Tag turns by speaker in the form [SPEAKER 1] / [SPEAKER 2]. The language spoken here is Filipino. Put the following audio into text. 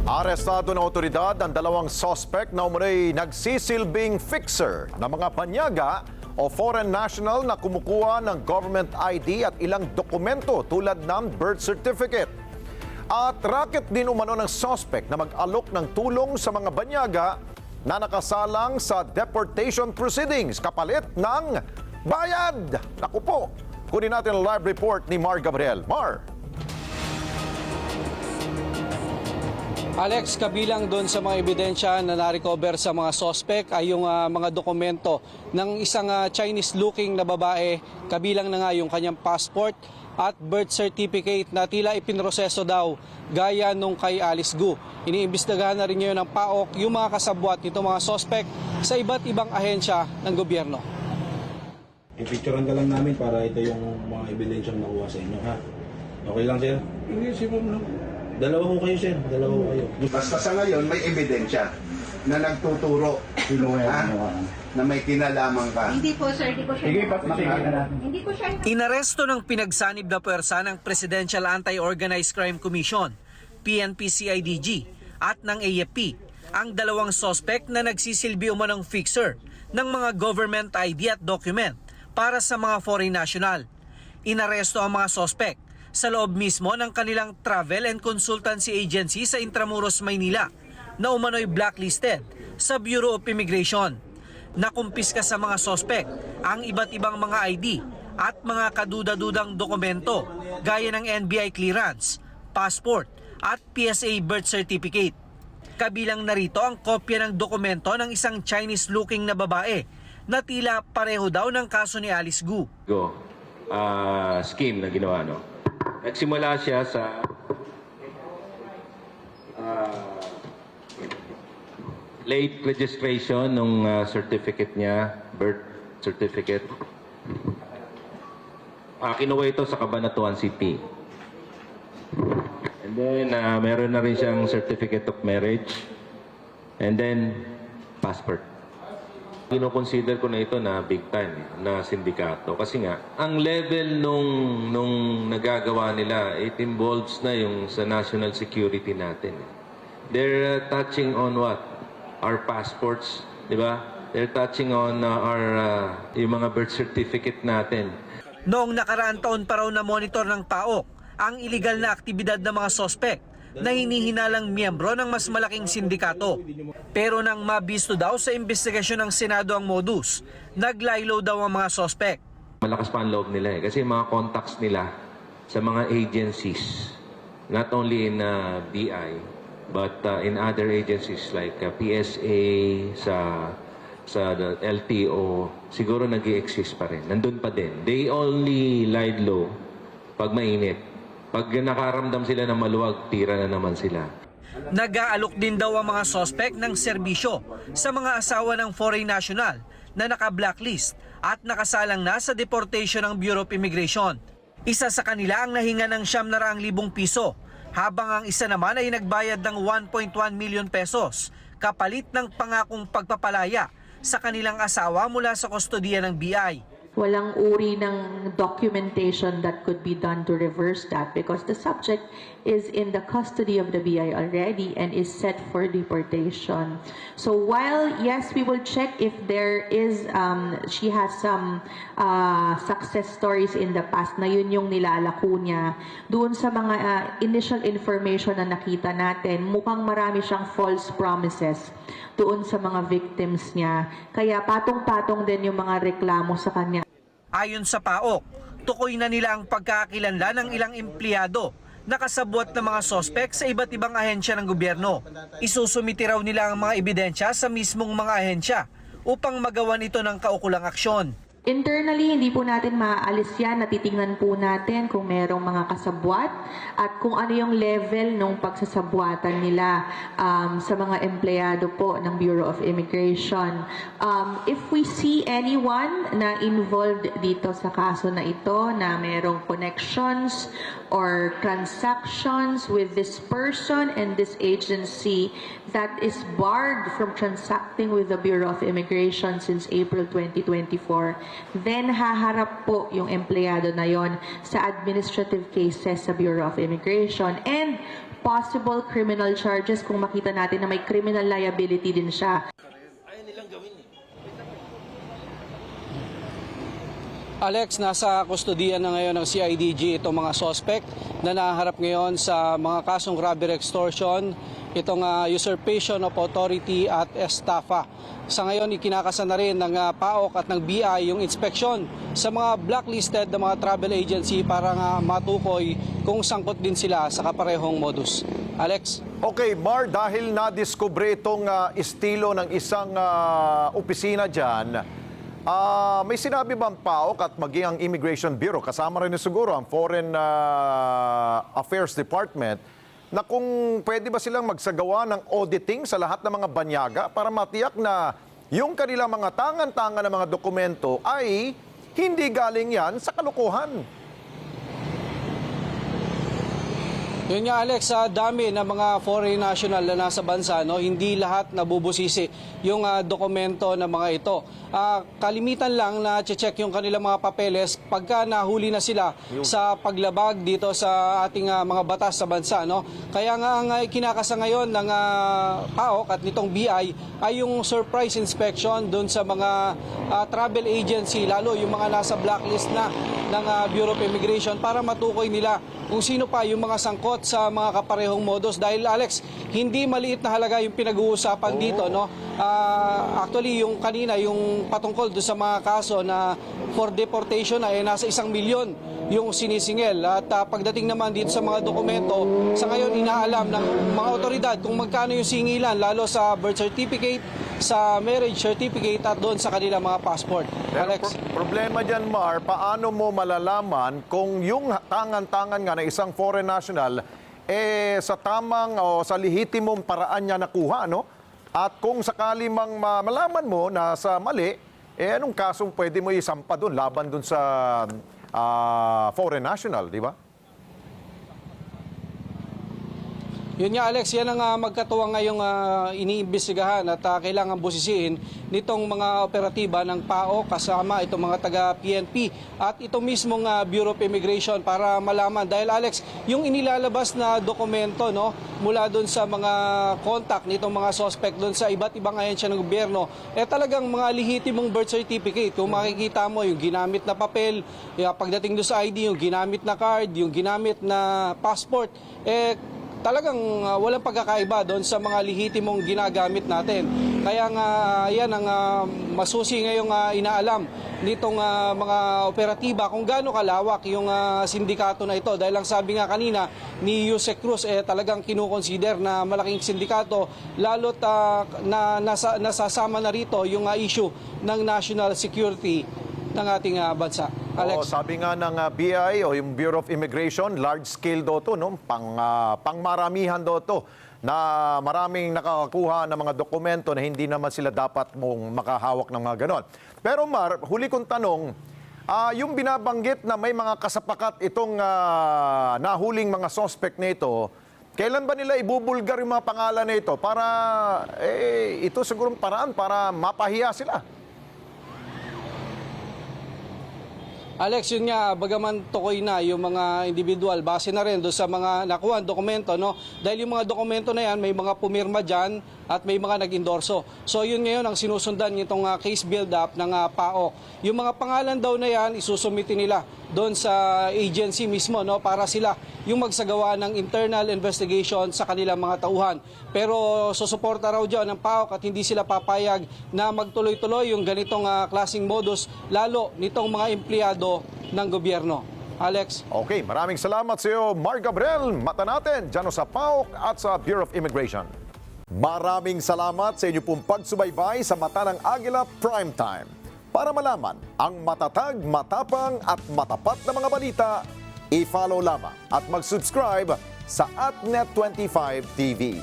[SPEAKER 1] Arestado ng otoridad ang dalawang suspect na umunoy nagsisilbing fixer ng mga panyaga o foreign national na kumukuha ng government ID at ilang dokumento tulad ng birth certificate. At racket din umano ng suspect na mag-alok ng tulong sa mga banyaga na nakasalang sa deportation proceedings kapalit ng bayad. Naku po, kunin natin ang live report ni Mar Gabriel. Mar!
[SPEAKER 2] Alex, kabilang doon sa mga ebidensya na na-recover sa mga suspect ay yung mga dokumento ng isang Chinese-looking na babae. Kabilang na nga yung kanyang passport at birth certificate na tila ipinroseso daw gaya nung kay Alice Gu. Iniimbestigahan na rin ngayon ng PAOK yung mga kasabwat nito mga suspect sa iba't ibang ahensya ng gobyerno.
[SPEAKER 3] I-picturean ka lang namin para ito yung mga ebidensyang nakuha sa inyo, ha? Okay lang, sir?
[SPEAKER 4] Hindi, si Ma'am lang.
[SPEAKER 3] Dalawa ko kayo, sir. Dalawa ko kayo.
[SPEAKER 4] Basta sa ngayon, may ebidensya na nagtuturo na may kinalaman ka.
[SPEAKER 5] Hindi po, sir. Hindi ko siya.
[SPEAKER 4] Sige, patigil na natin.
[SPEAKER 5] Hindi ko siya.
[SPEAKER 2] Inaresto ng pinagsanib na puwersa ng Presidential Anti-Organized Crime Commission, PNP-CIDG, at ng AFP ang dalawang suspect na nagsisilbi umanong fixer ng mga government ID at document para sa mga foreign national. Inaresto ang mga suspect sa loob mismo ng kanilang travel and consultancy agency sa Intramuros, Maynila na umano'y blacklisted sa Bureau of Immigration. Nakumpiska sa mga suspect ang iba't ibang mga ID at mga kaduda-dudang dokumento gaya ng NBI clearance, passport at PSA birth certificate. Kabilang narito ang kopya ng dokumento ng isang Chinese-looking na babae na tila pareho daw ng kaso ni Alice Gu.
[SPEAKER 6] Scheme na ginawa, no? Nagsimula siya sa late registration ng certificate niya, birth certificate. Kinuha ito sa Cabanatuan City. And then, meron na rin siyang certificate of marriage. And then, passport. Kino-consider ko na ito na big time na sindikato kasi nga ang level nung nagagawa nila, it involves na yung sa national security natin. They're touching on what? Our passports, di ba? They're touching on yung mga birth certificate natin.
[SPEAKER 2] Noong nakaraang taon pa raw na monitor ng PAOK ang iligal na aktibidad ng mga suspect na hinihinalang miyembro ng mas malaking sindikato. Pero nang mabisto daw sa investigasyon ng Senado ang modus, naglaylo daw ang mga suspect.
[SPEAKER 6] Malakas pa ang loob nila kasi mga contacts nila sa mga agencies, not only in BI, but in other agencies like PSA, sa LTO, siguro nag-i-exist pa rin. Nandun pa din. They only lied low pag mainit. Pag nakaramdam sila ng maluwag, tira na naman sila.
[SPEAKER 2] Nag-aalok din daw ang mga suspect ng serbisyo sa mga asawa ng foreign national na naka-blacklist at nakasalang na sa deportation ng Bureau of Immigration. Isa sa kanila ang nahinga ng 700,000 piso, habang ang isa naman ay nagbayad ng 1.1 million pesos kapalit ng pangakong pagpapalaya sa kanilang asawa mula sa kustodiya ng BI.
[SPEAKER 7] Walang uri ng documentation that could be done to reverse that because the subject is in the custody of the BI already and is set for deportation. So while, yes, we will check if there is, she has some success stories in the past na yun yung nilalako niya, doon sa mga initial information na nakita natin, mukhang marami siyang false promises doon sa mga victims niya. Kaya patong-patong din yung mga reklamo sa kanya.
[SPEAKER 2] Ayon sa PAOK, tukoy na nila ang pagkakakilanlan ng ilang empleyado na kasabwat ng mga sospek sa iba't ibang ahensya ng gobyerno. Isusumiti raw nila ang mga ebidensya sa mismong mga ahensya upang magawan ito ng kaukulang aksyon.
[SPEAKER 7] Internally, hindi po natin maaalis yan. Natitingnan po natin kung merong mga kasabwat at kung ano yung level ng pagsasabwatan nila sa mga empleyado po ng Bureau of Immigration. If we see anyone na involved dito sa kaso na ito na merong connections or transactions with this person and this agency that is barred from transacting with the Bureau of Immigration since April 2024, then haharap po yung empleyado na yon sa administrative cases sa Bureau of Immigration. And possible criminal charges kung makita natin na may criminal liability din siya.
[SPEAKER 5] Alex, nasa kustodiyan na ngayon ng CIDG itong mga suspect na naharap ngayon sa mga kasong robbery extortion, itong usurpation of authority at estafa. Sa ngayon, ikinakasa na rin ng PAOK at ng BI yung inspeksyon sa mga blacklisted na mga travel agency para nga matukoy kung sangkot din sila sa kaparehong modus. Alex?
[SPEAKER 1] Okay, Mar, dahil na-discover itong estilo ng isang opisina dyan, may sinabi bang PAOK at maging ang Immigration Bureau, kasama rin siguro ang Foreign Affairs Department, na kung pwede ba silang magsagawa ng auditing sa lahat ng mga banyaga para matiyak na yung kanilang mga tangan-tangan ng mga dokumento ay hindi galing yan sa kalokohan?
[SPEAKER 5] Yun nga Alex, sa dami ng mga foreign national na nasa bansa, no, hindi lahat nabubusisi yung dokumento ng mga ito. Kalimitan lang na check yung kanilang mga papeles pagka nahuli na sila sa paglabag dito sa ating mga batas sa bansa. No? Kaya nga ang kinakasa ngayon ng PAOK at nitong BI ay yung surprise inspection doon sa mga travel agency, lalo yung mga nasa blacklist na ng Bureau of Immigration para matukoy nila kung sino pa yung mga sangkot sa mga kaparehong modus. Dahil Alex, hindi maliit na halaga yung pinag-uusapan dito. No? Actually, yung kanina, yung patungkol doon sa mga kaso na for deportation ay nasa 1 milyon yung sinisingil. At pagdating naman dito sa mga dokumento, sa ngayon inaalam ng mga otoridad kung magkano yung singilan, lalo sa birth certificate, sa marriage certificate at doon sa kanilang mga passport.
[SPEAKER 1] Pero
[SPEAKER 5] Alex?
[SPEAKER 1] problema dyan, Mar, paano mo malalaman kung yung tangan-tangan nga ng isang foreign national sa tamang o sa lehitimong paraan niya nakuha, no? At kung sakali mang malaman mo na sa mali, anong kasong pwede mo isampa doon laban doon sa foreign national, di ba?
[SPEAKER 5] Yun nga Alex, yan ang magkatuwang ngayong iniimbestigahan at kailangan busisiin nitong mga operatiba ng PAO kasama itong mga taga-PNP at itong mismong Bureau of Immigration para malaman. Dahil Alex, yung inilalabas na dokumento, no, mula doon sa mga contact nitong mga suspect doon sa iba't ibang ahensya ng gobyerno, talagang mga lehitimong birth certificate. Kung makikita mo yung ginamit na papel, pagdating doon sa ID, yung ginamit na card, yung ginamit na passport, talagang walang pagkakaiba doon sa mga lehitimong ginagamit natin. Kaya nga yan ang masusi ngayong inaalam nitong mga operatiba kung gaano kalawak yung sindikato na ito. Dahil ang sabi nga kanina ni Yusek Cruz, talagang kinukonsider na malaking sindikato, lalo't nasasama na rito yung issue ng national security ng ating bansa. Alex?
[SPEAKER 1] Sabi nga ng BI o yung Bureau of Immigration, large scale daw to, no? Pangmaramihan daw to na maraming nakakakuha ng mga dokumento na hindi naman sila dapat mong makahawak ng mga ganon. Pero Mar, huli kong tanong, yung binabanggit na may mga kasapakat itong nahuling mga suspect nito, kailan ba nila ibubulgar yung mga pangalan na ito para ito siguro paraan para mapahiya sila?
[SPEAKER 5] Alex, yun nga, bagaman tukoy na yung mga individual, base na rin doon sa mga nakuha dokumento, no? Dahil yung mga dokumento na yan, may mga pumirma dyan at may mga nag-endorso. So yun ngayon ang sinusundan nitong case build-up ng PAOK. Yung mga pangalan daw na yan, isusumiti nila doon sa agency mismo, no? Para sila yung magsagawa ng internal investigation sa kanilang mga tauhan. Pero susuporta raw dyan ng PAOK at hindi sila papayag na magtuloy-tuloy yung ganitong klaseng modus, lalo nitong mga empleyado ng gobyerno. Alex?
[SPEAKER 1] Okay, maraming salamat sa iyo, Mar Gabriel. Mata natin dyan sa PAOK at sa Bureau of Immigration. Maraming salamat sa inyo pong pagsubaybay sa Mata ng Agila Primetime. Para malaman ang matatag, matapang at matapat na mga balita, i-follow lamang at mag-subscribe sa @net25 TV.